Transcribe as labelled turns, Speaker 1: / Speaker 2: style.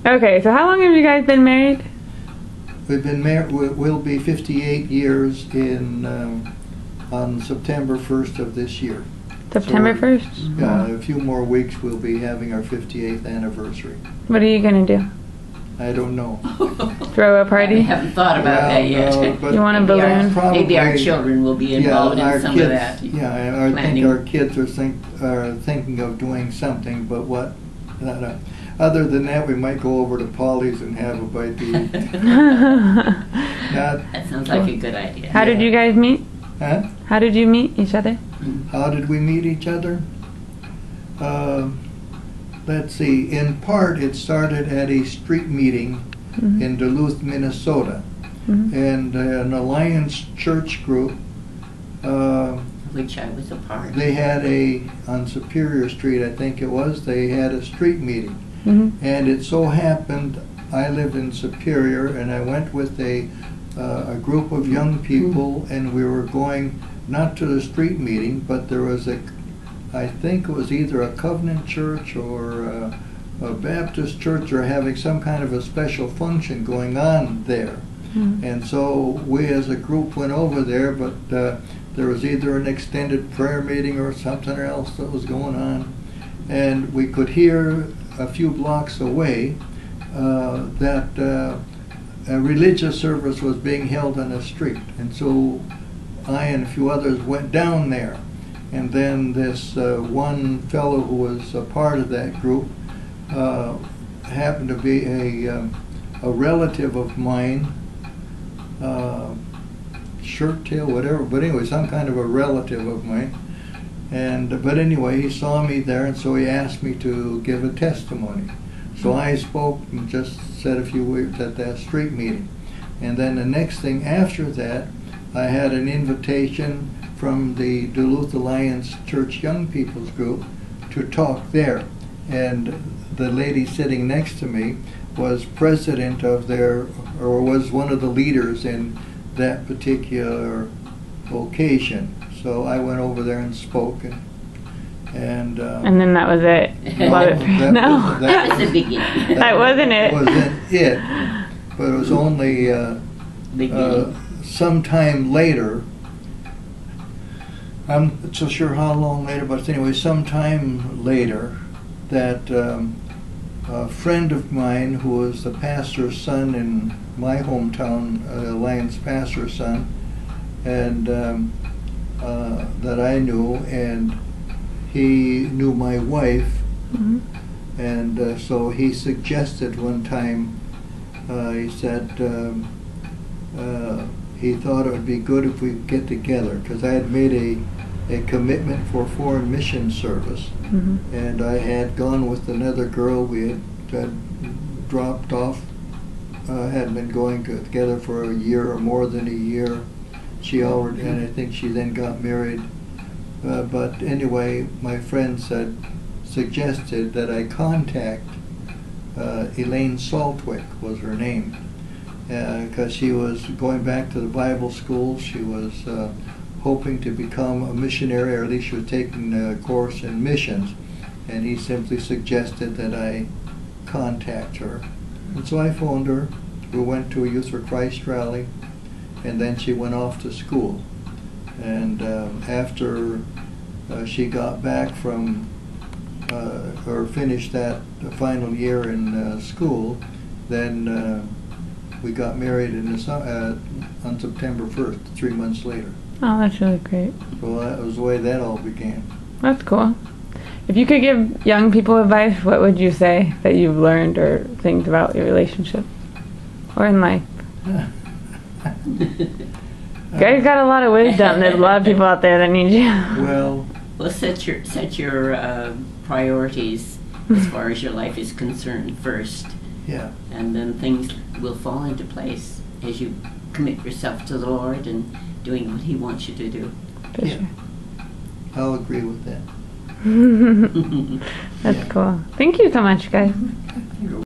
Speaker 1: Okay, so how long have you guys been married?
Speaker 2: We've been married. We'll be 58 years in on September 1st of this year.
Speaker 1: September 1st?
Speaker 2: Yeah, a few more weeks we'll be having our 58th anniversary.
Speaker 1: What are you going to do?
Speaker 2: I don't know.
Speaker 1: Throw a party?
Speaker 3: I haven't thought about that yet.
Speaker 1: You want a balloon?
Speaker 3: Maybe our children will be involved in some of that.
Speaker 2: Yeah, I think our kids are thinking of doing something, but what? Other than that, we might go over to Polly's and have a bite to eat.
Speaker 3: That sounds like a good idea.
Speaker 1: How did you guys meet?
Speaker 2: Huh?
Speaker 1: How did you meet each other?
Speaker 2: How did we meet each other? Let's see. In part, it started at a street meeting in Duluth, Minnesota. And an Alliance church group,
Speaker 3: which I was a part of.
Speaker 2: They had on Superior Street, I think it was, they had a street meeting. And it so happened, I lived in Superior, and I went with a group of young people, and we were going not to the street meeting, but there was I think it was either a Covenant church or a Baptist church, or having some kind of a special function going on there. And so we as a group went over there, but there was either an extended prayer meeting or something else that was going on. And we could hear a few blocks away that a religious service was being held on the street. And so I and a few others went down there. And then this one fellow who was a part of that group happened to be a relative of mine, shirt tail, whatever, but anyway, some kind of a relative of mine. But anyway, he saw me there, and so he asked me to give a testimony. So I spoke and just said a few words at that street meeting. And then the next thing after that, I had an invitation from the Duluth Alliance Church Young People's Group to talk there. And the lady sitting next to me was president of or was one of the leaders in that particular location. So I went over there and spoke, and
Speaker 1: then that was it.
Speaker 3: That was the beginning.
Speaker 1: That wasn't it.
Speaker 2: Wasn't it? But it was only sometime later. I'm not so sure how long later, but anyway, sometime later, that a friend of mine who was the pastor's son in my hometown, Alliance pastor's son, and that I knew, and he knew my wife, and so he suggested one time, he said he thought it would be good if we get together, because I had made a commitment for foreign mission service, and I had gone with another girl. We had dropped off, had been going together for a year or more than a year. She already, and I think she then got married. But anyway, my friend suggested that I contact Elaine Saltwick, was her name, because she was going back to the Bible school. She was hoping to become a missionary, or at least she was taking a course in missions, and he simply suggested that I contact her. And so I phoned her. We went to a Youth for Christ rally, and then she went off to school. And after she got back from, or finished that final year in school, then we got married on September 1st, 3 months later.
Speaker 1: Oh, that's really great.
Speaker 2: So that was the way that all began.
Speaker 1: That's cool. If you could give young people advice, what would you say that you've learned or things about your relationship or in life? You guys got a lot of wisdom. There's a lot of people out there that need you.
Speaker 2: Well,
Speaker 3: set your priorities as far as your life is concerned first.
Speaker 2: Yeah.
Speaker 3: And then things will fall into place as you commit yourself to the Lord and doing what He wants you to do.
Speaker 1: For sure.
Speaker 2: I'll agree with that.
Speaker 1: That's cool. Thank you so much, guys.
Speaker 3: You're